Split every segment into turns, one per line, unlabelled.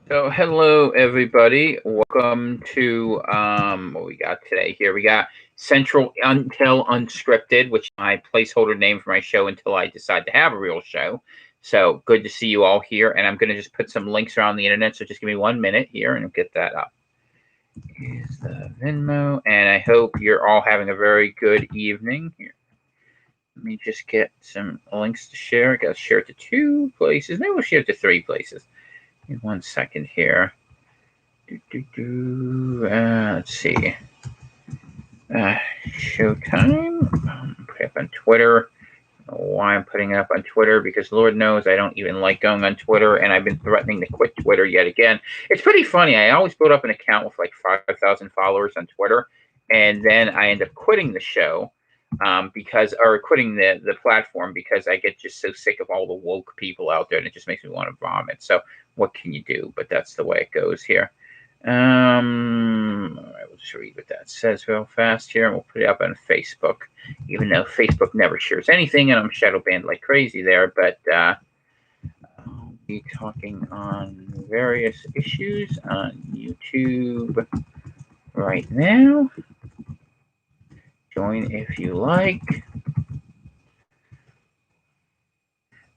So, hello everybody. Welcome to what we got today. Here we got Central Until Unscripted, which is my placeholder name for my show until I decide to have a real show. So, good to see you all here, and I'm going to just put some links around the internet. So, just give me 1 minute here, and I'll get that up. Here's the Venmo, and I hope you're all having a very good evening. Here, let me just get some links to share. I got to share it to 2 places. Maybe we'll share it to 3 places. Give me 1 second here. Let's see. Showtime. Put it up on Twitter. I don't know why I'm putting it up on Twitter because Lord knows I don't even like going on Twitter, and I've been threatening to quit Twitter yet again. It's pretty funny. I always build up an account with like 5,000 followers on Twitter, and then I end up quitting the show or quitting the platform because I get just so sick of all the woke people out there, and it just makes me want to vomit. So what can you do? But that's the way it goes here. All right, we'll just read what that says real fast here, and we'll put it up on Facebook, even though Facebook never shares anything, and I'm shadow banned like crazy there. But I'll be talking on various issues on YouTube right now. Join if you like.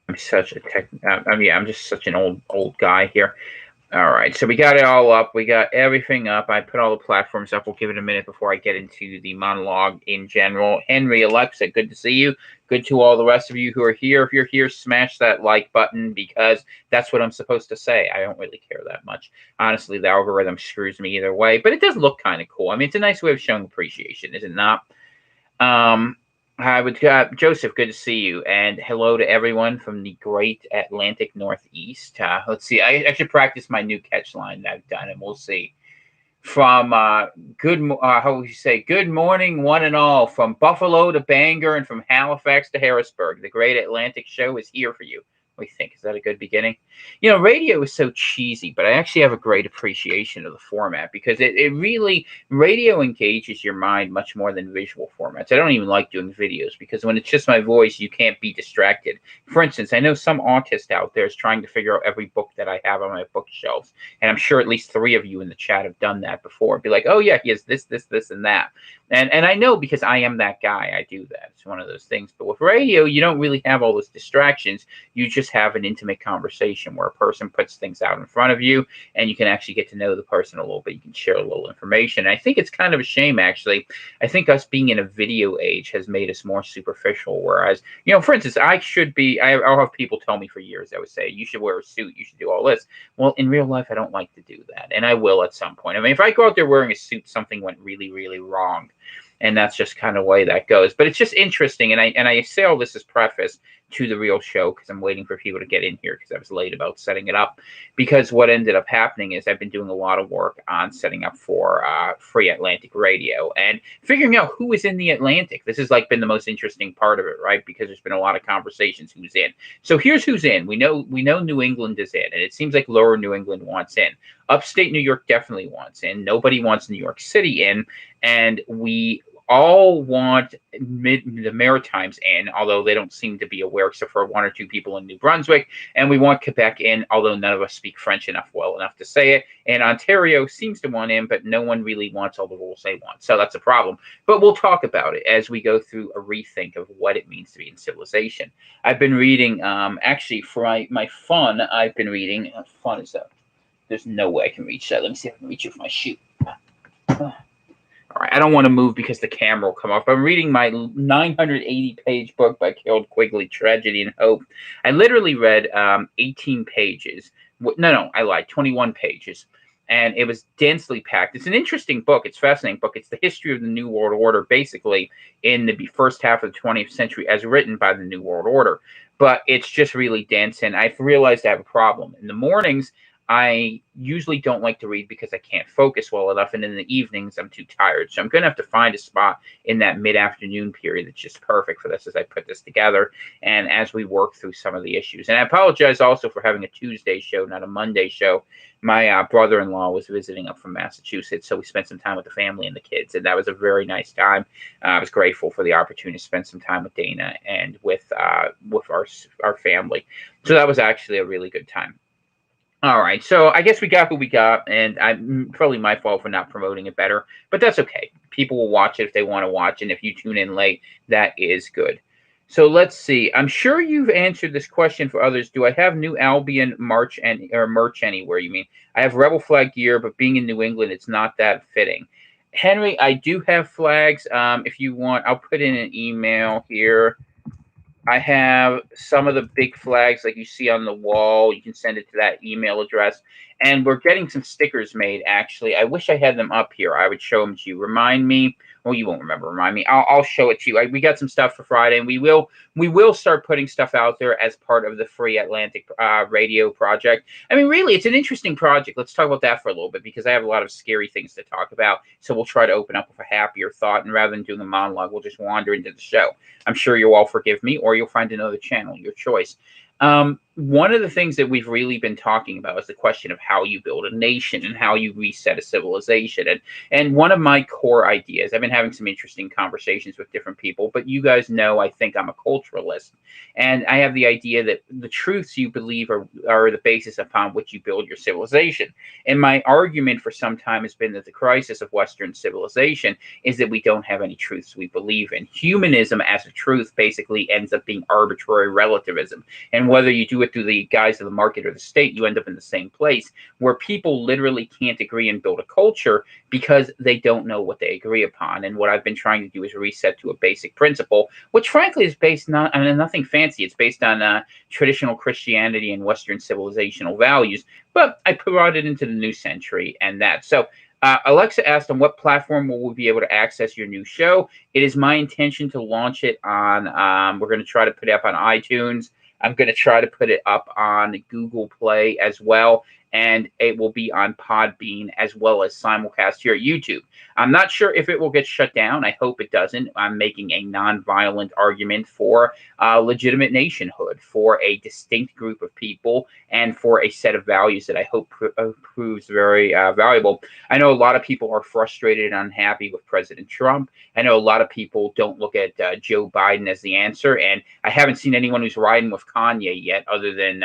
I'm such a tech. I'm just such an old guy here. All right, so we got it all up. We got everything up. I put all the platforms up. We'll give it a minute before I get into the monologue in general. Henry, Alexa, good to see you. Good to all the rest of you who are here. If you're here, smash that like button because that's what I'm supposed to say. I don't really care that much. Honestly, the algorithm screws me either way, but it does look kind of cool. I mean, it's a nice way of showing appreciation, is it not? Um, Hi, Joseph. Good to see you, and hello to everyone from the great Atlantic Northeast. Let's see. I should practice my new catch line that I've done, and we'll see. From how would you say? Good morning, one and all. From Buffalo to Bangor, and from Halifax to Harrisburg, the Great Atlantic Show is here for you. What do you think? Is that a good beginning? You know, radio is so cheesy, but I actually have a great appreciation of the format because it really radio engages your mind much more than visual formats. I don't even like doing videos because when it's just my voice, you can't be distracted. For instance, I know some autist out there is trying to figure out every book that I have on my bookshelves, and I'm sure at least 3 of you in the chat have done that before. Be like, oh yeah, he has this, and that. And I know because I am that guy. I do that. It's one of those things. But with radio, you don't really have all those distractions. You just have an intimate conversation where a person puts things out in front of you, and you can actually get to know the person a little bit. You can share a little information. And I think it's kind of a shame, actually. I think us being in a video age has made us more superficial. Whereas, you know, for instance, I'll have people tell me for years, I would say, you should wear a suit, you should do all this. Well, in real life, I don't like to do that, and I will at some point. I mean, if I go out there wearing a suit, something went really, really wrong, and that's just kind of the way that goes. But it's just interesting, and I say all this as preface to the real show because I'm waiting for people to get in here because I was late about setting it up. Because what ended up happening is I've been doing a lot of work on setting up for Free Atlantic Radio and figuring out who is in the Atlantic. This has like been the most interesting part of it, right? Because there's been a lot of conversations who's in. So here's who's in. We know New England is in, and it seems like Lower New England wants in. Upstate New York definitely wants in. Nobody wants New York City in, and we all want the Maritimes in, although they don't seem to be aware, except for 1 or 2 people in New Brunswick. And we want Quebec in, although none of us speak French well enough to say it. And Ontario seems to want in, but no one really wants all the rules they want. So that's a problem. But we'll talk about it as we go through a rethink of what it means to be in civilization. I've been reading, actually, for my fun, I've been reading, fun is that? There's no way I can reach that. Let me see if I can reach it with my shoe. All right, I don't want to move because the camera will come off. I'm reading my 980-page book by Carol Quigley, Tragedy and Hope. I literally read 18 pages. No, I lied, 21 pages. And it was densely packed. It's an interesting book. It's a fascinating book. It's the history of the New World Order, basically, in the first half of the 20th century, as written by the New World Order. But it's just really dense, and I've realized I have a problem. In the mornings, I usually don't like to read because I can't focus well enough, and in the evenings I'm too tired. So I'm going to have to find a spot in that mid-afternoon period that's just perfect for this as I put this together and as we work through some of the issues. And I apologize also for having a Tuesday show, not a Monday show. My brother-in-law was visiting up from Massachusetts, so we spent some time with the family and the kids, and that was a very nice time. I was grateful for the opportunity to spend some time with Dana and with our family. So that was actually a really good time. All right, so I guess we got who we got, and I'm probably my fault for not promoting it better, but that's okay. People will watch it if they want to watch, and if you tune in late, that is good. So let's see. I'm sure you've answered this question for others. Do I have New Albion March and or merch anywhere? You mean I have Rebel flag gear, but being in New England, it's not that fitting. Henry, I do have flags. If you want, I'll put in an email here. I have some of the big flags like you see on the wall. You can send it to that email address. And we're getting some stickers made, actually. I wish I had them up here. I would show them to you. Remind me. Well, you won't remember. Remind me. I'll show it to you. We got some stuff for Friday, and we will start putting stuff out there as part of the Free Atlantic Radio project. I mean, really, it's an interesting project. Let's talk about that for a little bit because I have a lot of scary things to talk about. So we'll try to open up with a happier thought, and rather than doing a monologue, we'll just wander into the show. I'm sure you'll all forgive me, or you'll find another channel, your choice. One of the things that we've really been talking about is the question of how you build a nation and how you reset a civilization. And one of my core ideas, I've been having some interesting conversations with different people, but you guys know I think I'm a culturalist. And I have the idea that the truths you believe are the basis upon which you build your civilization. And my argument for some time has been that the crisis of Western civilization is that we don't have any truths we believe in. Humanism as a truth basically ends up being arbitrary relativism. And whether you do it through the guise of the market or the state, you end up in the same place where people literally can't agree and build a culture because they don't know what they agree upon. And what I've been trying to do is reset to a basic principle, which frankly is based not on nothing fancy. It's based on traditional Christianity and Western civilizational values, but I brought it into the new century and that. So Alexa asked, on what platform will we be able to access your new show? It is my intention to launch it on, we're going to try to put it up on iTunes. I'm going to try to put it up on Google Play as well. And it will be on Podbean as well as simulcast here at YouTube. I'm not sure if it will get shut down. I hope it doesn't. I'm making a nonviolent argument for legitimate nationhood, for a distinct group of people, and for a set of values that I hope proves very valuable. I know a lot of people are frustrated and unhappy with President Trump. I know a lot of people don't look at Joe Biden as the answer, and I haven't seen anyone who's riding with Kanye yet, other than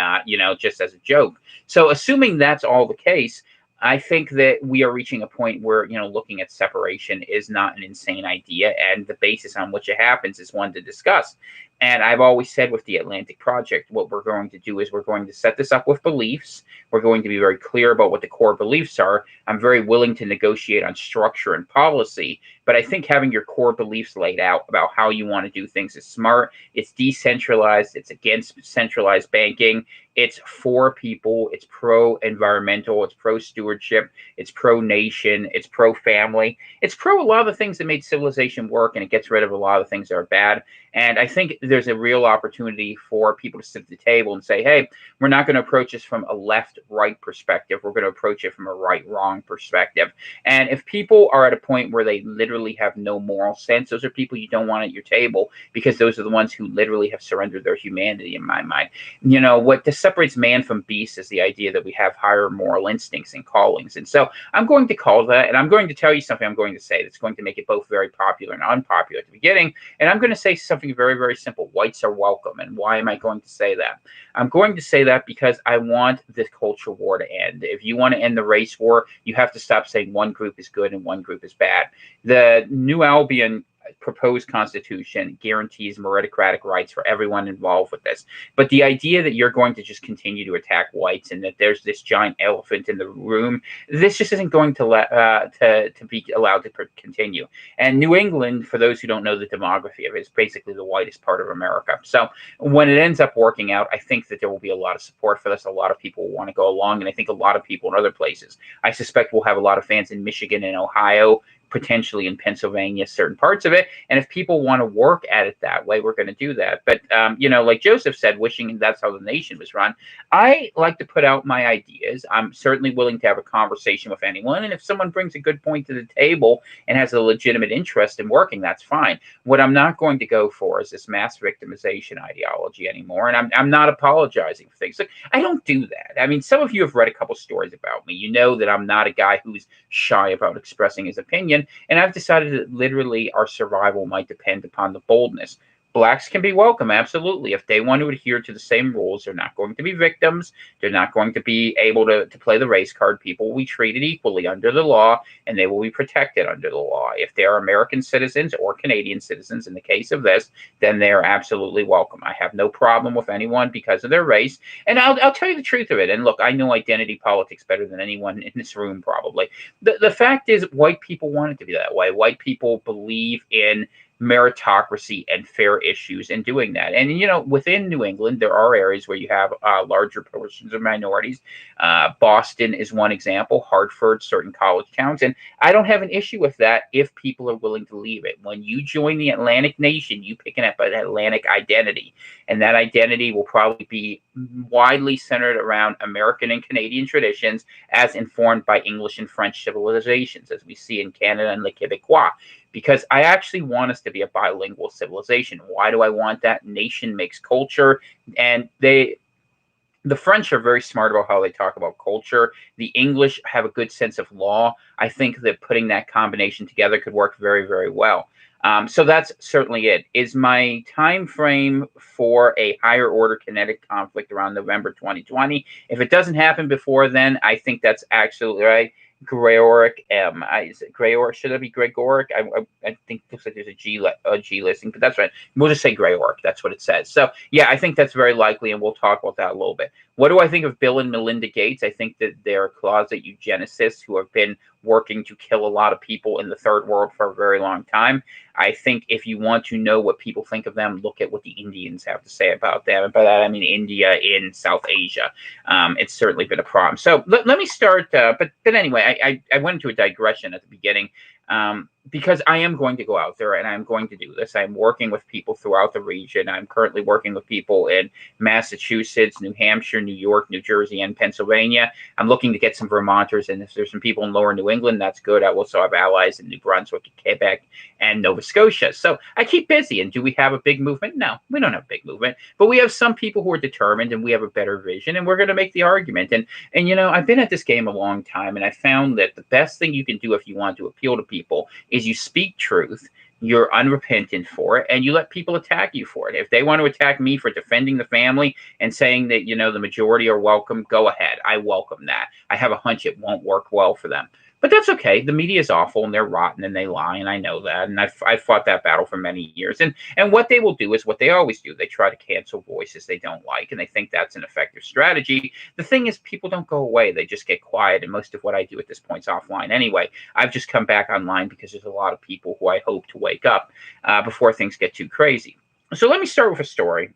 just as a joke. So, assuming that's all the case, I think that we are reaching a point where looking at separation is not an insane idea, and the basis on which it happens is one to discuss. And I've always said with the Atlantic Project, what we're going to do is we're going to set this up with beliefs. We're going to be very clear about what the core beliefs are. I'm very willing to negotiate on structure and policy, but I think having your core beliefs laid out about how you want to do things is smart. It's decentralized. It's against centralized banking. It's for people. It's pro-environmental. It's pro-stewardship. It's pro-nation. It's pro-family. It's pro a lot of the things that made civilization work, and it gets rid of a lot of things that are bad. And I think there's a real opportunity for people to sit at the table and say, hey, we're not going to approach this from a left-right perspective. We're going to approach it from a right-wrong perspective. And if people are at a point where they literally have no moral sense, those are people you don't want at your table, because those are the ones who literally have surrendered their humanity, in my mind. What separates man from beast is the idea that we have higher moral instincts and callings. And so I'm going to call that, and I'm going to tell you something I'm going to say that's going to make it both very popular and unpopular at the beginning. And I'm going to say something very, very simple. Whites are welcome. And why am I going to say that? I'm going to say that because I want this culture war to end. If you want to end the race war, you have to stop saying one group is good and one group is bad. The New Albion proposed constitution guarantees meritocratic rights for everyone involved with this. But the idea that you're going to just continue to attack whites and that there's this giant elephant in the room, this just isn't going to to be allowed to continue. And New England, for those who don't know the demography of it, is basically the whitest part of America. So when it ends up working out, I think that there will be a lot of support for this. A lot of people will want to go along, and I think a lot of people in other places. I suspect we'll have a lot of fans in Michigan and Ohio, potentially in Pennsylvania, certain parts of it. And if people want to work at it that way, we're going to do that. But, like Joseph said, wishing that's how the nation was run, I like to put out my ideas. I'm certainly willing to have a conversation with anyone. And if someone brings a good point to the table and has a legitimate interest in working, that's fine. What I'm not going to go for is this mass victimization ideology anymore. And I'm not apologizing for things. Like, I don't do that. I mean, some of you have read a couple stories about me. You know that I'm not a guy who's shy about expressing his opinion. And I've decided that literally our survival might depend upon the boldness. Blacks can be welcome, absolutely. If they want to adhere to the same rules, they're not going to be victims. They're not going to be able to play the race card. People will be treated equally under the law, and they will be protected under the law. If they are American citizens or Canadian citizens, in the case of this, then they are absolutely welcome. I have no problem with anyone because of their race. And I'll tell you the truth of it. And look, I know identity politics better than anyone in this room, probably. The fact is, white people want it to be that way. White people believe in meritocracy and fair issues in doing that. And, within New England, there are areas where you have larger portions of minorities. Boston is one example, Hartford, certain college towns. And I don't have an issue with that if people are willing to leave it. When you join the Atlantic nation, you pick up an Atlantic identity. And that identity will probably be widely centered around American and Canadian traditions as informed by English and French civilizations, as we see in Canada and Le Québécois. Because I actually want us to be a bilingual civilization. Why do I want that? Nation makes culture, and the French are very smart about how they talk about culture. The English have a good sense of law. I think that putting that combination together could work very, very well. So that's certainly it. Is my time frame for a higher order kinetic conflict around November 2020? If it doesn't happen before then, I think that's absolutely right. Gregoric, is it Gregoric? Should it be Gregoric? I think it looks like there's a G listing, but that's right. We'll just say Gregoric. That's what it says. So yeah, I think that's very likely, and we'll talk about that a little bit. What do I think of Bill and Melinda Gates? I think that they're closet eugenicists who have been working to kill a lot of people in the third world for a very long time. I think if you want to know what people think of them, look at what the Indians have to say about them. And by that, I mean India in South Asia. It's certainly been a problem. So let me start. But anyway, I went into a digression at the beginning. Because I am going to go out there and I'm going to do this. I'm working with people throughout the region. I'm currently working with people in Massachusetts, New Hampshire, New York, New Jersey, and Pennsylvania. I'm looking to get some Vermonters, and if there's some people in lower New England, that's good. I also have allies in New Brunswick, Quebec, and Nova Scotia. So I keep busy. And do we have a big movement? No, we don't have a big movement, but we have some people who are determined, and we have a better vision, and we're going to make the argument. And I've been at this game a long time, and I found that the best thing you can do if you want to appeal to people is you speak truth, you're unrepentant for it, and you let people attack you for it. If they want to attack me for defending the family and saying that, the majority are welcome, go ahead. I welcome that. I have a hunch it won't work well for them. But that's okay. The media is awful, and they're rotten, and they lie, and I know that. And I've fought that battle for many years. And what they will do is what they always do. They try to cancel voices they don't like, and they think that's an effective strategy. The thing is, people don't go away. They just get quiet, and most of what I do at this point is offline anyway. I've just come back online because there's a lot of people who I hope to wake up before things get too crazy. So let me start with a story.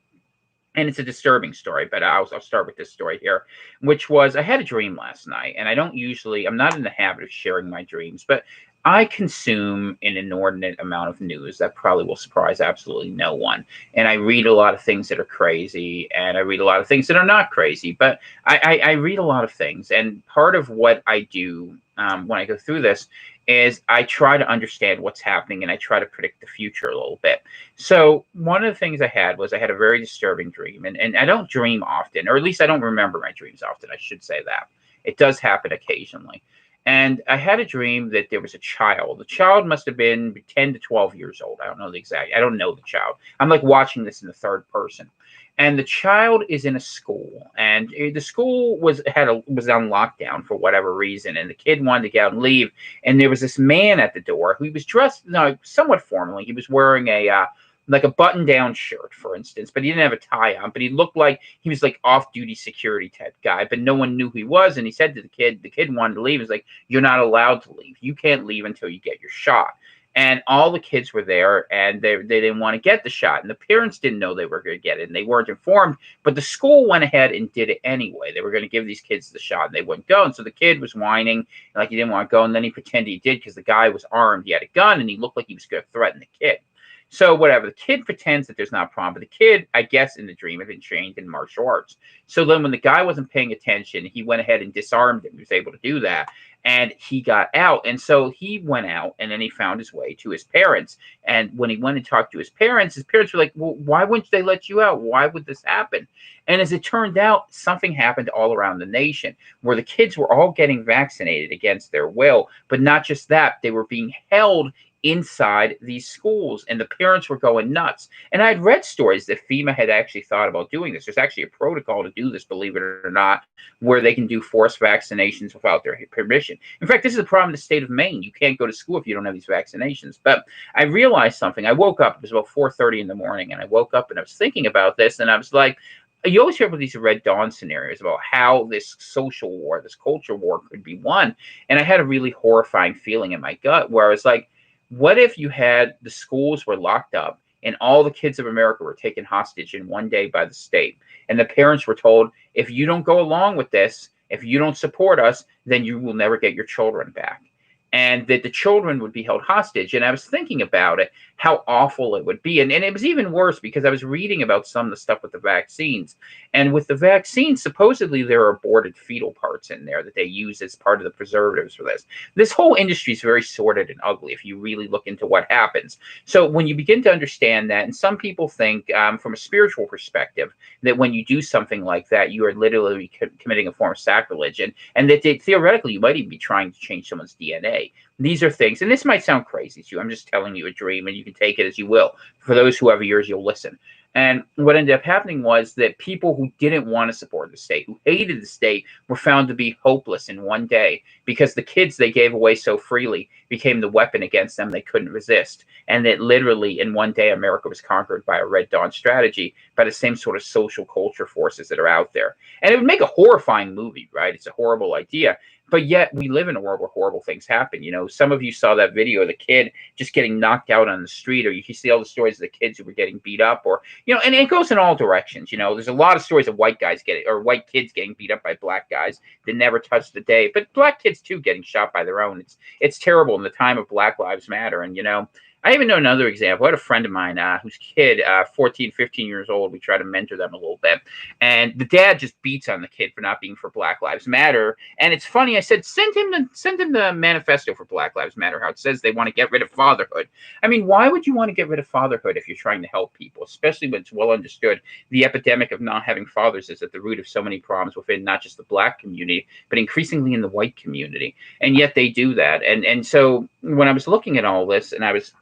And it's a disturbing story, but I'll start with this story here, which was I had a dream last night, and I'm not in the habit of sharing my dreams, but I consume an inordinate amount of news that probably will surprise absolutely no one. And I read a lot of things that are crazy, and I read a lot of things that are not crazy, but I read a lot of things. And part of what I do when I go through this is I try to understand what's happening, and I try to predict the future a little bit. So one of the things I had a very disturbing dream, and I don't dream often, or at least I don't remember my dreams often. I should say that. It does happen occasionally. And I had a dream that there was a child. The child must have been 10 to 12 years old. I don't know the child. I'm like watching this in the third person. And the child is in a school, and the school was on lockdown for whatever reason, and the kid wanted to get out and leave. And there was this man at the door who was dressed somewhat formally. He was wearing a button-down shirt, for instance, but he didn't have a tie on. But he looked like he was like off-duty security type guy, but no one knew who he was. And he said to the kid wanted to leave. He's like, "You're not allowed to leave. You can't leave until you get your shot." And all the kids were there, and they didn't want to get the shot. And the parents didn't know they were going to get it, and they weren't informed. But the school went ahead and did it anyway. They were going to give these kids the shot, and they wouldn't go. And so the kid was whining like he didn't want to go. And then he pretended he did because the guy was armed. He had a gun, and he looked like he was going to threaten the kid. So whatever, the kid pretends that there's not a problem, but the kid, I guess in the dream, had been trained in martial arts. So then when the guy wasn't paying attention, he went ahead and disarmed him. He was able to do that, and he got out. And so he went out, and then he found his way to his parents. And when he went and talked to his parents were like, "Well, why wouldn't they let you out? Why would this happen?" And as it turned out, something happened all around the nation where the kids were all getting vaccinated against their will. But not just that, they were being held inside these schools, and the parents were going nuts. And I'd read stories that FEMA had actually thought about doing this. There's actually a protocol to do this, believe it or not, where they can do forced vaccinations without their permission. In fact, this is a problem in the state of Maine. You can't go to school if you don't have these vaccinations. But I realized something. I woke up, it was about 4:30 in the morning, and I woke up and I was thinking about this, and I was like, you always hear about these Red Dawn scenarios about how this social war, this culture war could be won. And I had a really horrifying feeling in my gut where I was like, what if you had the schools were locked up and all the kids of America were taken hostage in one day by the state? And the parents were told, if you don't go along with this, if you don't support us, then you will never get your children back. And that the children would be held hostage. And I was thinking about it, how awful it would be. And it was even worse because I was reading about some of the stuff with the vaccines. And with the vaccines, supposedly there are aborted fetal parts in there that they use as part of the preservatives for this. This whole industry is very sordid and ugly if you really look into what happens. So when you begin to understand that, and some people think from a spiritual perspective, that when you do something like that, you are literally committing a form of sacrilege. And that theoretically, you might even be trying to change someone's DNA. These are things, and this might sound crazy to you. I'm just telling you a dream, and you can take it as you will. For those who have ears, you'll listen. And what ended up happening was that people who didn't want to support the state, who hated the state, were found to be hopeless in one day because the kids they gave away so freely became the weapon against them they couldn't resist. And that literally in one day, America was conquered by a Red Dawn strategy, by the same sort of social culture forces that are out there. And it would make a horrifying movie, right? It's a horrible idea. But yet we live in a world where horrible things happen. You know, some of you saw that video of the kid just getting knocked out on the street, or you see all the stories of the kids who were getting beat up, or, you know, and it goes in all directions. You know, there's a lot of stories of white guys white kids getting beat up by black guys that never touched the day, but black kids too getting shot by their own. It's terrible in the time of Black Lives Matter. And, you know, I even know another example. I had a friend of mine whose kid, 14, 15 years old, we try to mentor them a little bit. And the dad just beats on the kid for not being for Black Lives Matter. And it's funny, I said, send him the manifesto for Black Lives Matter, how it says they want to get rid of fatherhood. I mean, why would you want to get rid of fatherhood if you're trying to help people, especially when it's well understood the epidemic of not having fathers is at the root of so many problems within not just the black community, but increasingly in the white community. And yet they do that. And so when I was looking at all this and I was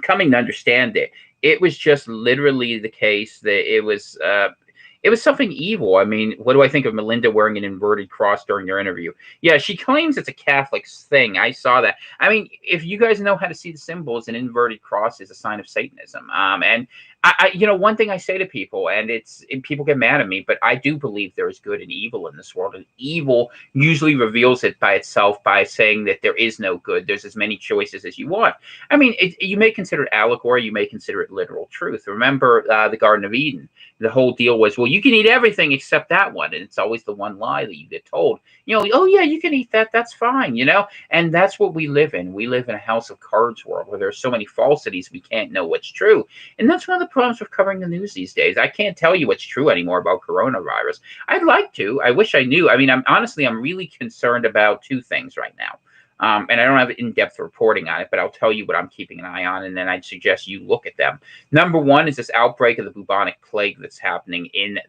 coming to understand it, it was just literally the case that it was something evil. I mean, what do I think of Melinda wearing an inverted cross during their interview? Yeah, she claims it's a Catholic thing. I saw that. I mean, if you guys know how to see the symbols, an inverted cross is a sign of Satanism. And you know, one thing I say to people, and people get mad at me, but I do believe there is good and evil in this world, and evil usually reveals it by itself by saying that there is no good. There's as many choices as you want. I mean, you may consider it allegory, you may consider it literal truth. Remember the Garden of Eden. The whole deal was, well, you can eat everything except that one, and it's always the one lie that you get told. You know, oh yeah, you can eat that. That's fine. You know, and that's what we live in. We live in a house of cards world where there's so many falsities we can't know what's true, and that's one of the problems with covering the news these days. I can't tell you what's true anymore about coronavirus. I'd like to. I wish I knew. I mean, I'm really concerned about two things right now. And I don't have in-depth reporting on it, but I'll tell you what I'm keeping an eye on, and then I'd suggest you look at them. Number one is this outbreak of the bubonic plague that's happening in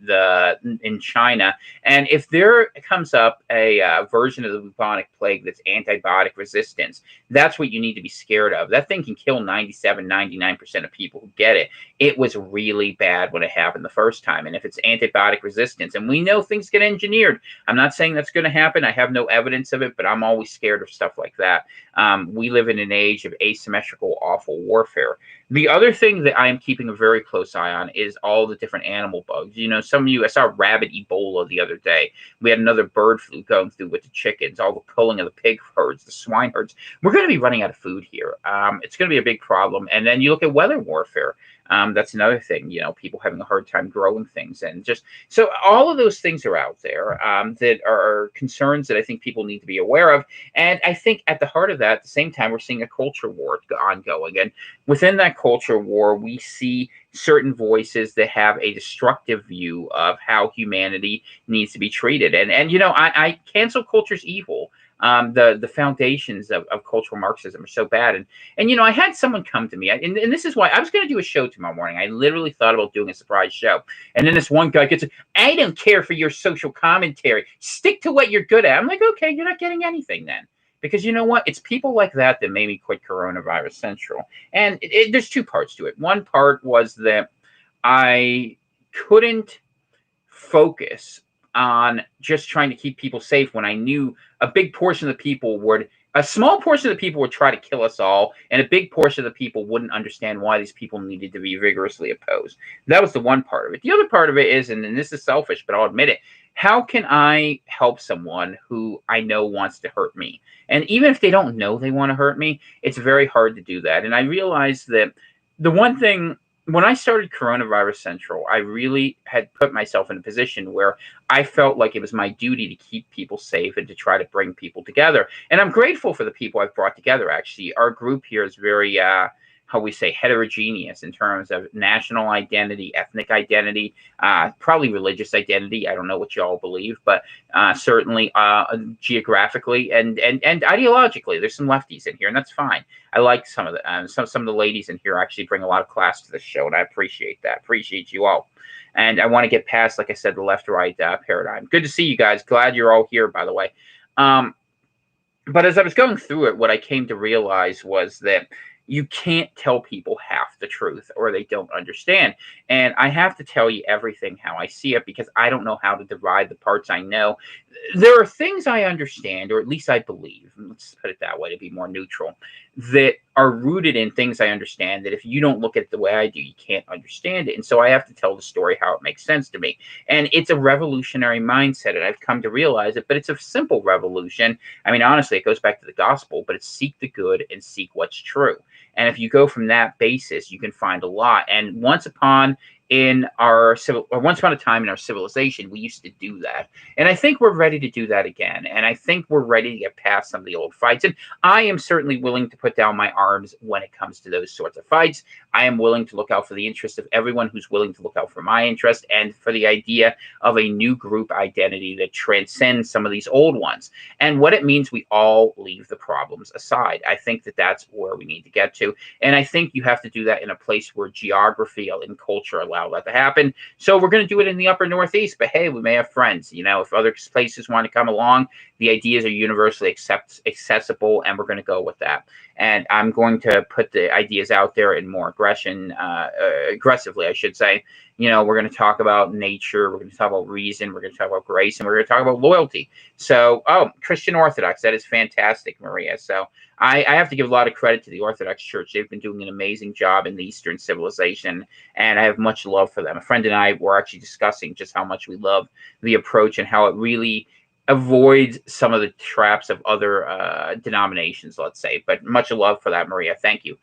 China, and if there comes up a version of the bubonic plague that's antibiotic resistance, that's what you need to be scared of. That thing can kill 97, 99% of people who get it. It was really bad when it happened the first time, and if it's antibiotic resistance, and we know things get engineered, I'm not saying that's going to happen. I have no evidence of it, but I'm always scared of stuff like that. We live in an age of asymmetrical, awful warfare. The other thing that I am keeping a very close eye on is all the different animal bugs. You know, I saw rabbit Ebola the other day. We had another bird flu going through with the chickens, all the pulling of the pig herds, the swine herds. We're going to be running out of food here. It's going to be a big problem. And then you look at weather warfare. That's another thing, you know, people having a hard time growing things. And just so all of those things are out there that are concerns that I think people need to be aware of. And I think at the heart of that, at the same time, we're seeing a culture war ongoing. And within that culture war, we see certain voices that have a destructive view of how humanity needs to be treated. And you know, I cancel culture's evil. The foundations of cultural Marxism are so bad. And you know, I had someone come to me, and this is why I was going to do a show tomorrow morning. I literally thought about doing a surprise show. And then this one guy gets, I don't care for your social commentary. Stick to what you're good at. I'm like, okay, you're not getting anything then. Because you know what? It's people like that that made me quit Coronavirus Central. And there's two parts to it. One part was that I couldn't focus on just trying to keep people safe when I knew a big portion of the people would, a small portion of the people would try to kill us all, and a big portion of the people wouldn't understand why these people needed to be vigorously opposed. That was the one part of it. The other part of it is, and this is selfish, but I'll admit it, how can I help someone who I know wants to hurt me? And even if they don't know they want to hurt me, it's very hard to do that. And I realized that the one thing when I started Coronavirus Central, I really had put myself in a position where I felt like it was my duty to keep people safe and to try to bring people together. And I'm grateful for the people I've brought together, actually. Our group here is very, how we say, heterogeneous in terms of national identity, ethnic identity, probably religious identity. I don't know what you all believe, but certainly geographically and ideologically. There's some lefties in here, and that's fine. I like some of the some of the ladies in here actually bring a lot of class to this show, and I appreciate that. Appreciate you all. And I want to get past, like I said, the left-right paradigm. Good to see you guys. Glad you're all here, by the way. But as I was going through it, what I came to realize was that you can't tell people half the truth or they don't understand. And I have to tell you everything how I see it because I don't know how to divide the parts I know. There are things I understand, or at least I believe, let's put it that way to be more neutral, that are rooted in things I understand that if you don't look at it the way I do, you can't understand it. And so I have to tell the story how it makes sense to me. And it's a revolutionary mindset, and I've come to realize it, but it's a simple revolution. I mean, honestly, it goes back to the gospel, but it's seek the good and seek what's true. And if you go from that basis, you can find a lot. And once upon a time in our civilization, we used to do that. And I think we're ready to do that again. And I think we're ready to get past some of the old fights. And I am certainly willing to put down my arms when it comes to those sorts of fights. I am willing to look out for the interest of everyone who's willing to look out for my interest and for the idea of a new group identity that transcends some of these old ones. And what it means, we all leave the problems aside. I think that that's where we need to get to. And I think you have to do that in a place where geography and culture allow that to happen. So we're going to do it in the upper Northeast, but hey, we may have friends. You know, if other places want to come along, the ideas are universally accessible, and we're going to go with that. And I'm going to put the ideas out there in more aggressively, I should say. You know, we're going to talk about nature, we're going to talk about reason, we're going to talk about grace, and we're going to talk about loyalty. So, Christian Orthodox, that is fantastic, Maria. So I have to give a lot of credit to the Orthodox Church. They've been doing an amazing job in the Eastern civilization, and I have much love for them. A friend and I were actually discussing just how much we love the approach and how it really avoids some of the traps of other denominations, let's say. But much love for that, Maria. Thank you.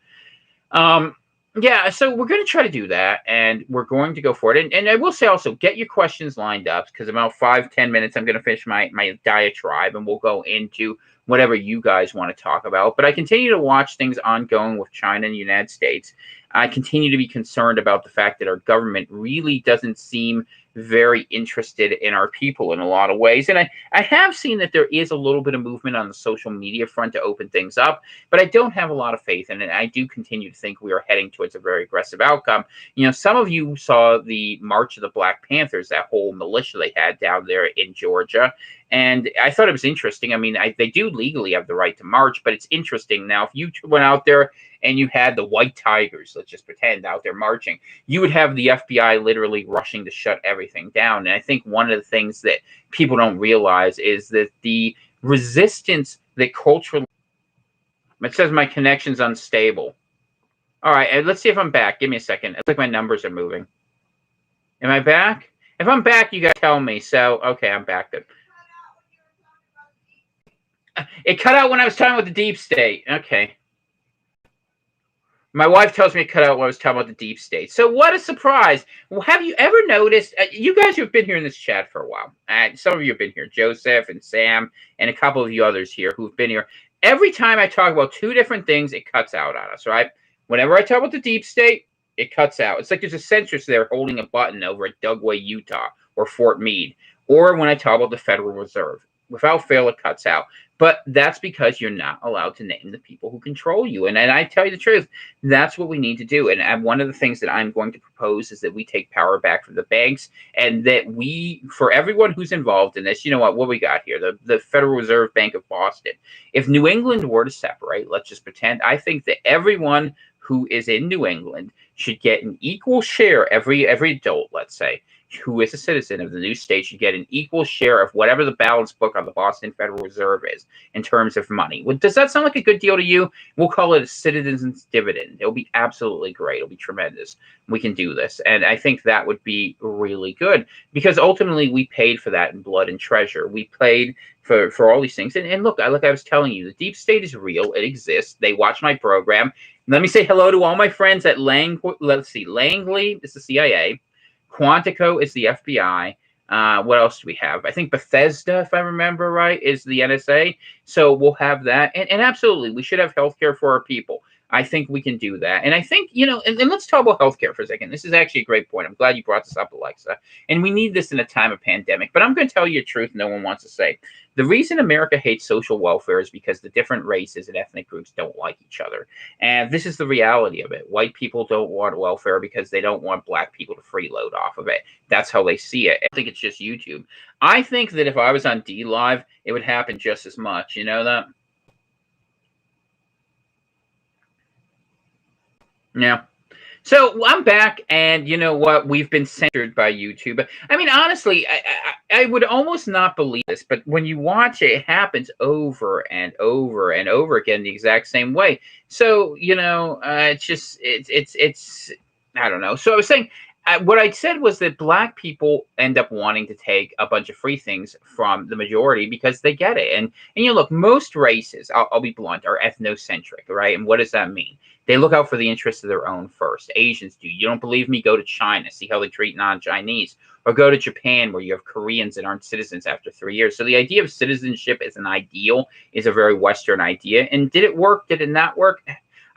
Yeah, so we're going to try to do that, and we're going to go for it. And I will say also, get your questions lined up, because about 5-10 minutes, I'm going to finish my diatribe, and we'll go into whatever you guys want to talk about. But I continue to watch things ongoing with China and the United States. I continue to be concerned about the fact that our government really doesn't seem very interested in our people in a lot of ways. And I have seen that there is a little bit of movement on the social media front to open things up, but I don't have a lot of faith in it. I do continue to think we are heading towards a very aggressive outcome. You know, some of you saw the March of the Black Panthers, that whole militia they had down there in Georgia. And I thought it was interesting. I mean, they do legally have the right to march, but it's interesting. Now, if you went out there and you had the White Tigers, let's just pretend, out there marching, you would have the FBI literally rushing to shut everything down. And I think one of the things that people don't realize is that the resistance that culturally... It says my connection's unstable. All right, let's see if I'm back. Give me a second. It's like my numbers are moving. Am I back? If I'm back, you guys tell me. So, okay, I'm back then. It cut out when I was talking about the deep state. Okay. My wife tells me to cut out when I was talking about the deep state. So what a surprise. Well, have you ever noticed, you guys who've been here in this chat for a while, and some of you have been here, Joseph and Sam, and a couple of you others here who've been here. Every time I talk about two different things, it cuts out on us, right? Whenever I talk about the deep state, it cuts out. It's like there's a centrist there holding a button over at Dugway, Utah, or Fort Meade. Or when I talk about the Federal Reserve. Without fail, it cuts out. But that's because you're not allowed to name the people who control you. And I tell you the truth, that's what we need to do. And one of the things that I'm going to propose is that we take power back from the banks, and that we, for everyone who's involved in this, you know what we got here? The Federal Reserve Bank of Boston. If New England were to separate, let's just pretend, I think that everyone who is in New England should get an equal share, every adult, let's say, who is a citizen of the new state should get an equal share of whatever the balance book on the Boston Federal Reserve is in terms of money. Does that sound like a good deal to you? We'll call it a citizen's dividend. It'll be absolutely great. It'll be tremendous. We can do this. And I think that would be really good, because ultimately we paid for that in blood and treasure. We paid for all these things. And look, like I was telling you, the deep state is real. It exists. They watch my program. Let me say hello to all my friends at Langley is the CIA. Quantico is the FBI. What else do we have? I think Bethesda, if I remember right, is the NSA. So we'll have that. And absolutely, we should have healthcare for our people. I think we can do that. And I think, and let's talk about healthcare for a second. This is actually a great point. I'm glad you brought this up, Alexa. And we need this in a time of pandemic. But I'm going to tell you a truth no one wants to say. The reason America hates social welfare is because the different races and ethnic groups don't like each other. And this is the reality of it. White people don't want welfare because they don't want black people to freeload off of it. That's how they see it. I think it's just YouTube. I think that if I was on D Live, it would happen just as much. You know that? Yeah. So I'm back, and you know what? We've been censored by YouTube. I mean, honestly, I would almost not believe this, but when you watch it, it happens over and over and over again the exact same way. So it's I don't know. So I was saying, what I said was that black people end up wanting to take a bunch of free things from the majority because they get it. And look, most races, I'll be blunt, are ethnocentric, right? And what does that mean? They look out for the interests of their own first. Asians do. You don't believe me? Go to China. See how they treat non-Chinese. Or go to Japan, where you have Koreans that aren't citizens after 3 years. So the idea of citizenship as an ideal is a very Western idea. And did it work? Did it not work?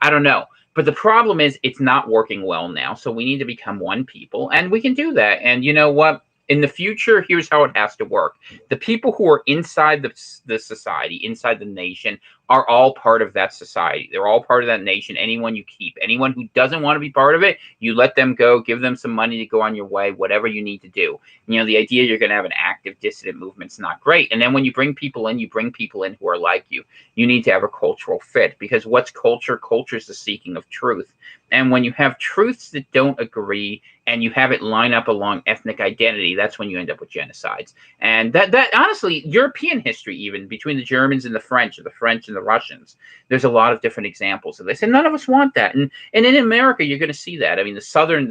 I don't know. But the problem is it's not working well now. So we need to become one people. And we can do that. And you know what? In the future, here's how it has to work. The people who are inside the society, inside the nation, are all part of that society. They're all part of that nation. Anyone you keep, anyone who doesn't want to be part of it, you let them go, give them some money to go on your way, whatever you need to do. The idea you're going to have an active dissident movement is not great. And then when you bring people in who are like you. You need to have a cultural fit, because what's culture? Culture is the seeking of truth. And when you have truths that don't agree and you have it line up along ethnic identity, that's when you end up with genocides. And that honestly, European history, even between the Germans and the French, or the French and the Russians, there's a lot of different examples of this. And none of us want that. And in America, you're going to see that. I mean, the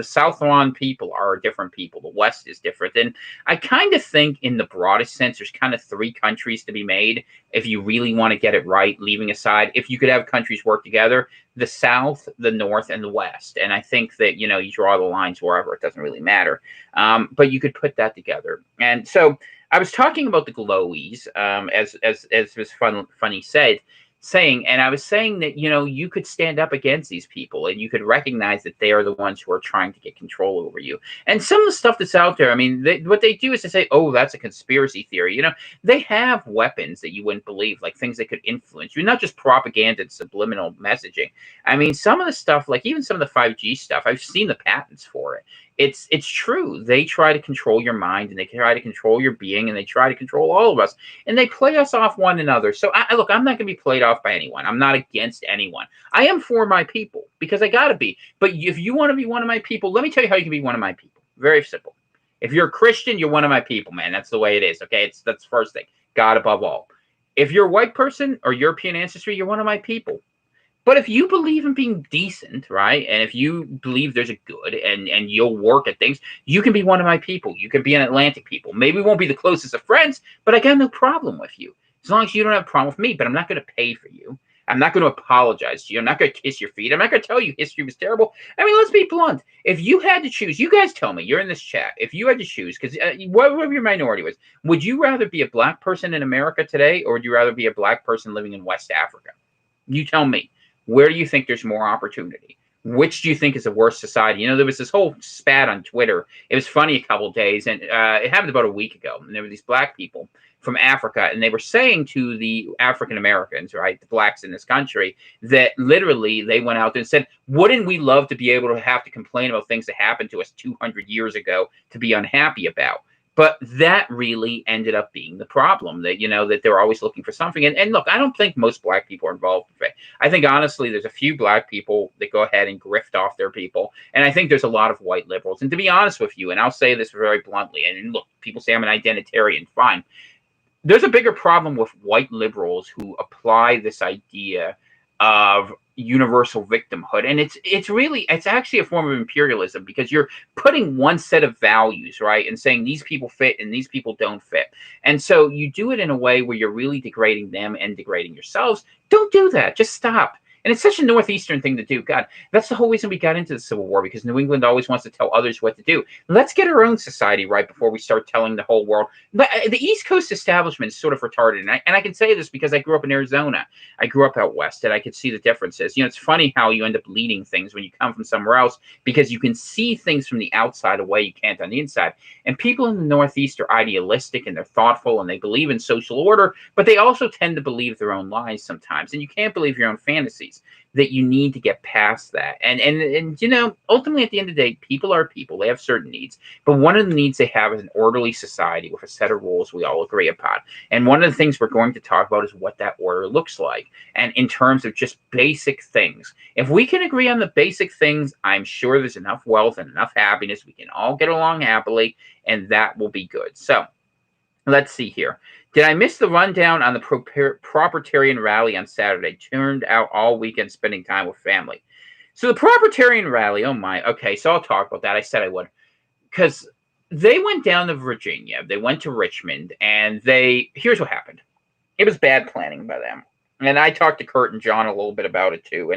Southron people are different people. The West is different. And I kind of think in the broadest sense, there's kind of three countries to be made if you really want to get it right, leaving aside, if you could have countries work together, the South, the North, and the West. And I think that, you draw the lines wherever, it doesn't really matter. But you could put that together. And so I was talking about the glowies, as this funny saying, and I was saying that, you could stand up against these people and you could recognize that they are the ones who are trying to get control over you. And some of the stuff that's out there, I mean, what they do is they say, oh, that's a conspiracy theory. They have weapons that you wouldn't believe, like things that could influence you, not just propaganda and subliminal messaging. I mean, some of the stuff, like even some of the 5G stuff, I've seen the patents for it. It's true. They try to control your mind, and they try to control your being, and they try to control all of us, and they play us off one another. So look, I'm not going to be played off by anyone. I'm not against anyone. I am for my people, because I got to be. But if you want to be one of my people, let me tell you how you can be one of my people. Very simple. If you're a Christian, you're one of my people, man. That's the way it is. Okay, that's the first thing. God above all. If you're a white person or European ancestry, you're one of my people. But if you believe in being decent, right, and if you believe there's a good and you'll work at things, you can be one of my people. You can be an Atlantic people. Maybe we won't be the closest of friends, but I got no problem with you. As long as you don't have a problem with me, but I'm not going to pay for you. I'm not going to apologize to you. I'm not going to kiss your feet. I'm not going to tell you history was terrible. I mean, let's be blunt. If you had to choose, you guys tell me, you're in this chat. If you had to choose, because whatever your minority was, would you rather be a black person in America today, or would you rather be a black person living in West Africa? You tell me. Where do you think there's more opportunity? Which do you think is the worst society? You know, there was this whole spat on Twitter. It was funny a couple of days, and it happened about a week ago. And there were these black people from Africa, and they were saying to the African Americans, right, the blacks in this country, that literally they went out there and said, wouldn't we love to be able to have to complain about things that happened to us 200 years ago to be unhappy about? But that really ended up being the problem, that, you know, that they're always looking for something. And look, I don't think most black people are involved in it. I think, honestly, there's a few black people that go ahead and grift off their people. And I think there's a lot of white liberals. And to be honest with you, and I'll say this very bluntly, and look, people say I'm an identitarian, fine. There's a bigger problem with white liberals who apply this idea of universal victimhood, and it's actually a form of imperialism, because you're putting one set of values, right, and saying these people fit and these people don't fit, and so you do it in a way where you're really degrading them and degrading yourselves. Don't do that. Just stop. And it's such a Northeastern thing to do. God, that's the whole reason we got into the Civil War, because New England always wants to tell others what to do. Let's get our own society right before we start telling the whole world. But the East Coast establishment is sort of retarded. And I can say this because I grew up in Arizona. I grew up out west, and I could see the differences. You know, it's funny how you end up leading things when you come from somewhere else, because you can see things from the outside a way you can't on the inside. And people in the Northeast are idealistic, and they're thoughtful, and they believe in social order, but they also tend to believe their own lies sometimes. And you can't believe your own fantasies. That you need to get past that. And you know, ultimately at the end of the day, people are people. They have certain needs. But one of the needs they have is an orderly society with a set of rules we all agree upon. And one of the things we're going to talk about is what that order looks like. And in terms of just basic things. If we can agree on the basic things, I'm sure there's enough wealth and enough happiness. We can all get along happily, and that will be good. So let's see here. Did I miss the rundown on the Propertarian rally on Saturday? Turned out all weekend spending time with family. So the Propertarian rally, oh my, okay, so I'll talk about that. I said I would. Because they went down to Virginia. They went to Richmond, and here's what happened. It was bad planning by them. And I talked to Kurt and John a little bit about it too.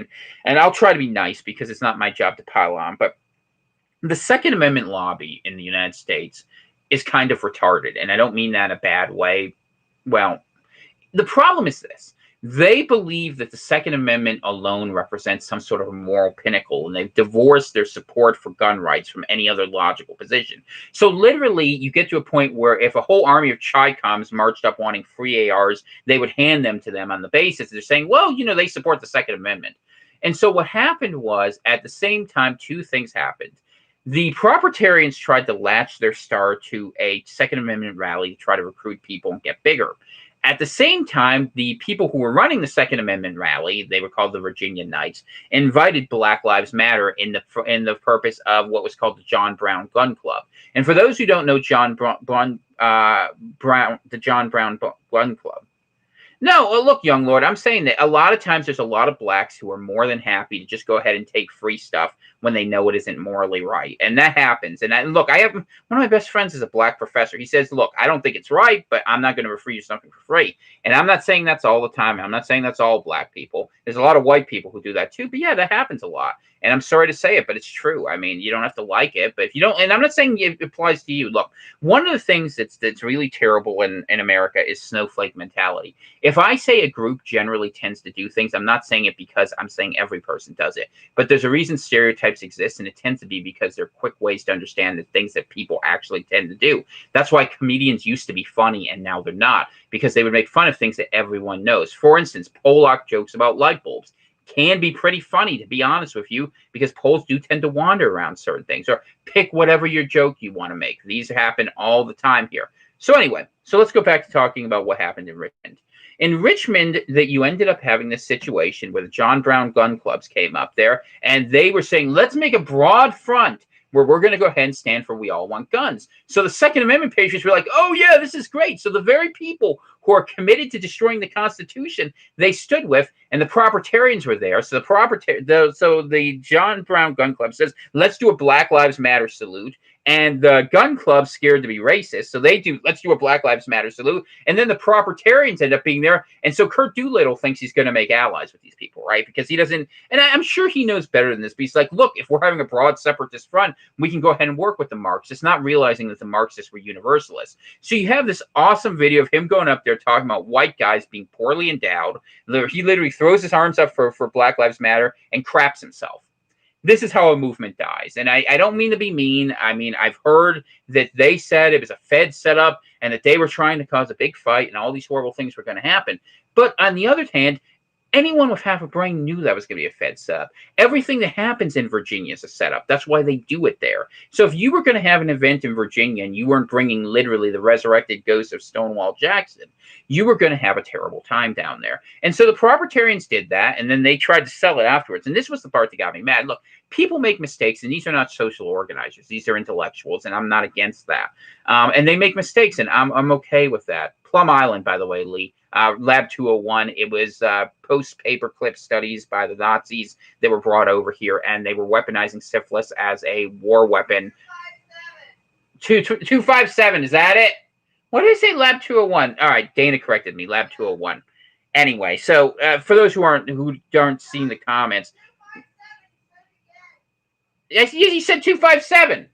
And I'll try to be nice, because it's not my job to pile on. But the Second Amendment lobby in the United States is kind of retarded. And I don't mean that in a bad way. Well, the problem is this. They believe that the Second Amendment alone represents some sort of a moral pinnacle, and they've divorced their support for gun rights from any other logical position. So literally, you get to a point where if a whole army of Chi-Coms marched up wanting free ARs, they would hand them to them on the basis they're saying, well, you know, they support the Second Amendment. And so what happened was, at the same time, two things happened. The Propertarians tried to latch their star to a Second Amendment rally to try to recruit people and get bigger. At the same time, the people who were running the Second Amendment rally, they were called the Virginia Knights, invited Black Lives Matter in the purpose of what was called the John Brown Gun Club. And for those who don't know the John Brown Gun Club, no, look, young lord, I'm saying that a lot of times there's a lot of blacks who are more than happy to just go ahead and take free stuff when they know it isn't morally right. And that happens. And look, I have one of my best friends is a black professor. He says, look, I don't think it's right, but I'm not going to refer you something for free. And I'm not saying that's all the time. I'm not saying that's all black people. There's a lot of white people who do that too. But yeah, that happens a lot. And I'm sorry to say it, but it's true. I mean, you don't have to like it, but if you don't, and I'm not saying it applies to you. Look, one of the things that's really terrible in America is snowflake mentality. If I say a group generally tends to do things, I'm not saying it because I'm saying every person does it. But there's a reason stereotypes exist, and it tends to be because they're quick ways to understand the things that people actually tend to do. That's why comedians used to be funny, and now they're not, because they would make fun of things that everyone knows. For instance, Pollock jokes about light bulbs can be pretty funny, to be honest with you, because Poles do tend to wander around certain things, or pick whatever your joke you want to make. These happen all the time here. So anyway, so let's go back to talking about what happened in Richmond. In Richmond, that you ended up having this situation where the John Brown gun clubs came up there, and they were saying, let's make a broad front where we're going to go ahead and stand for we all want guns. So the Second Amendment patriots were like, oh yeah, this is great. So the very people who are committed to destroying the Constitution, they stood with, and the Propertarians were there. So the John Brown Gun Club says, let's do a Black Lives Matter salute. And the gun club's scared to be racist, so they do, let's do a Black Lives Matter salute. And then the Propertarians end up being there. And so Kurt Doolittle thinks he's going to make allies with these people, right? Because he doesn't, and I'm sure he knows better than this, but he's like, look, if we're having a broad separatist front, we can go ahead and work with the Marxists, not realizing that the Marxists were universalists. So you have this awesome video of him going up there talking about white guys being poorly endowed. He literally throws his arms up for Black Lives Matter and craps himself. This is how a movement dies. And I don't mean to be mean. I mean, I've heard that they said it was a Fed setup and that they were trying to cause a big fight and all these horrible things were going to happen. But on the other hand, anyone with half a brain knew that was going to be a Fed setup. Everything that happens in Virginia is a setup. That's why they do it there. So if you were going to have an event in Virginia and you weren't bringing literally the resurrected ghost of Stonewall Jackson, you were going to have a terrible time down there. And so the proprietarians did that, and then they tried to sell it afterwards. And this was the part that got me mad. Look, people make mistakes, and these are not social organizers. These are intellectuals, and I'm not against that. And they make mistakes, and I'm okay with that. Plum Island, by the way, Lee. Lab 201, it was post-paperclip studies by the Nazis that were brought over here, and they were weaponizing syphilis as a war weapon. 257, is that it? What did I say, Lab 201? All right, Dana corrected me, Lab 201. Anyway, so for those who aren't seeing the comments, you said 257.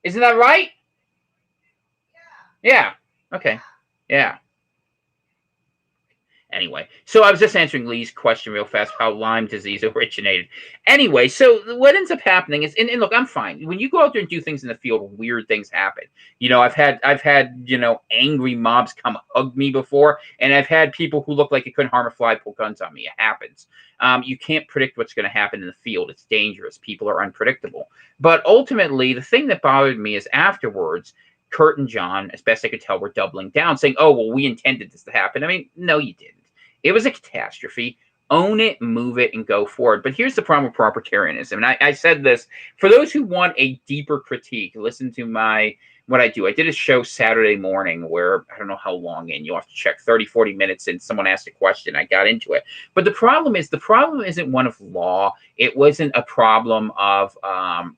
Isn't that right? Yeah. Okay. Yeah. Anyway, so I was just answering Lee's question real fast, how Lyme disease originated. Anyway, so what ends up happening is, and look, I'm fine. When you go out there and do things in the field, weird things happen. You know, I've had angry mobs come hug me before, and I've had people who look like it couldn't harm a fly pull guns on me. It happens. You can't predict what's going to happen in the field. It's dangerous. People are unpredictable. But ultimately, the thing that bothered me is afterwards, Kurt and John, as best I could tell, were doubling down, saying, oh, well, we intended this to happen. I mean, no, you didn't. It was a catastrophe. Own it, move it, and go forward. But here's the problem with proprietarianism. And I said this, for those who want a deeper critique, listen to what I do. I did a show Saturday morning where, I don't know how long in, you'll have to check, 30, 40 minutes in, someone asked a question, I got into it. But the problem isn't one of law. It wasn't a problem of, how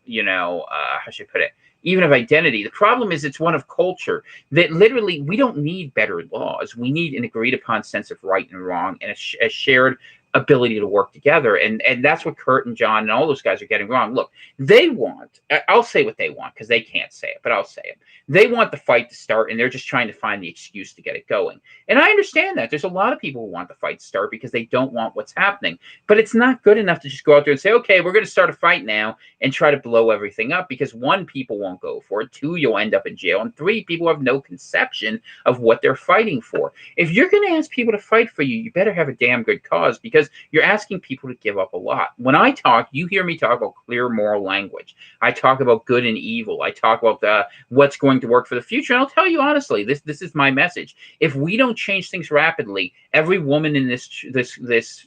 should I put it? Even of identity. The problem is it's one of culture, that literally we don't need better laws. We need an agreed upon sense of right and wrong and a shared ability to work together. And that's what Kurt and John and all those guys are getting wrong. Look, they want, I'll say what they want because they can't say it, but I'll say it. They want the fight to start, and they're just trying to find the excuse to get it going. And I understand that. There's a lot of people who want the fight to start because they don't want what's happening. But it's not good enough to just go out there and say, okay, we're going to start a fight now and try to blow everything up, because one, people won't go for it. Two, you'll end up in jail. And three, people have no conception of what they're fighting for. If you're going to ask people to fight for you, you better have a damn good cause, because you're asking people to give up a lot. When I talk, you hear me talk about clear moral language. I talk about good and evil. I talk about what's going to work for the future. And I'll tell you honestly, this is my message. If we don't change things rapidly, every woman in this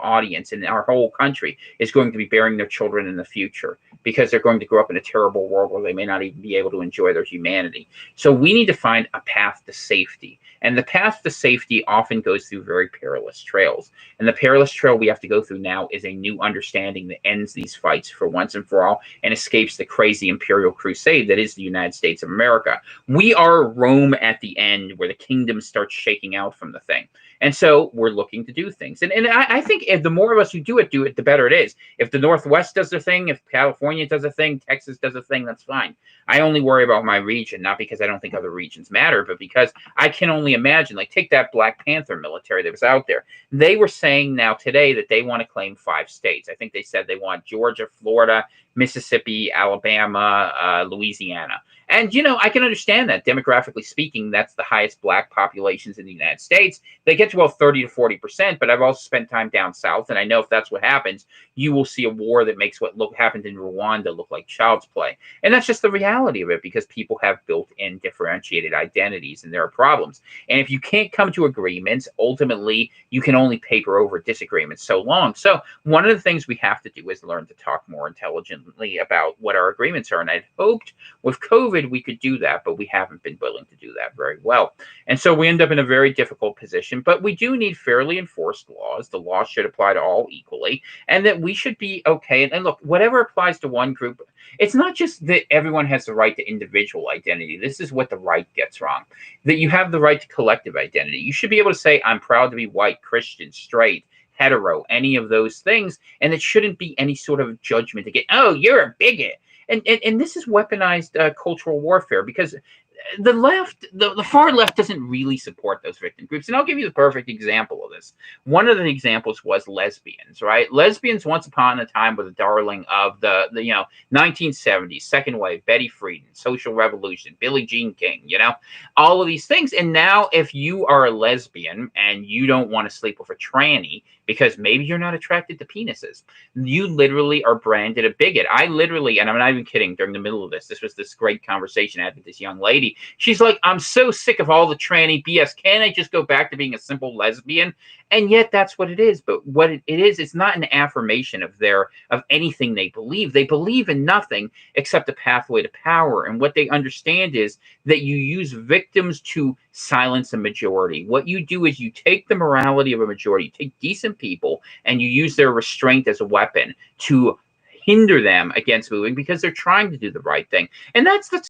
audience in our whole country is going to be bearing their children in the future, because they're going to grow up in a terrible world where they may not even be able to enjoy their humanity. So we need to find a path to safety. And the path to safety often goes through very perilous trails. And the perilous trail we have to go through now is a new understanding that ends these fights for once and for all and escapes the crazy imperial crusade that is the United States of America. We are Rome at the end, where the kingdom starts shaking out from the thing. And so we're looking to do things. And I think if the more of us who do it, the better it is. If the Northwest does their thing, if California does a thing, Texas does a thing, that's fine. I only worry about my region, not because I don't think other regions matter, but because I can only imagine, like, take that Black Panther military that was out there. They were saying now today that they want to claim 5 states. I think they said they want Georgia, Florida, Mississippi, Alabama, Louisiana. And, I can understand that. Demographically speaking, that's the highest Black populations in the United States. They get to about 30 to 40%, but I've also spent time down south, and I know if that's what happens, you will see a war that makes what happened in Rwanda look like child's play. And that's just the reality of it, because people have built-in differentiated identities, and there are problems. And if you can't come to agreements, ultimately, you can only paper over disagreements so long. So one of the things we have to do is learn to talk more intelligently about what our agreements are. And I'd hoped with COVID we could do that, but we haven't been willing to do that very well. And so we end up in a very difficult position. But we do need fairly enforced laws. The law should apply to all equally, and that we should be okay. And look, whatever applies to one group, it's not just that everyone has the right to individual identity. This is what the right gets wrong, that you have the right to collective identity. You should be able to say, I'm proud to be white, Christian, straight, hetero, any of those things, and it shouldn't be any sort of judgment to get, oh, you're a bigot. And this is weaponized cultural warfare, because the left, the far left doesn't really support those victim groups. And I'll give you the perfect example of this. One of the examples was lesbians, right? Lesbians once upon a time were the darling of the 1970s, second wave, Betty Friedan, social revolution, Billie Jean King, all of these things. And now if you are a lesbian and you don't want to sleep with a tranny because maybe you're not attracted to penises, you literally are branded a bigot. I literally, and I'm not even kidding, during the middle of this was this great conversation I had with this young lady. She's like, I'm so sick of all the tranny BS. Can I just go back to being a simple lesbian? And yet that's what it is. But what it is, it's not an affirmation of anything they believe. They believe in nothing except a pathway to power. And what they understand is that you use victims to silence a majority. What you do is you take the morality of a majority, you take decent people, and you use their restraint as a weapon to hinder them against moving because they're trying to do the right thing. And that's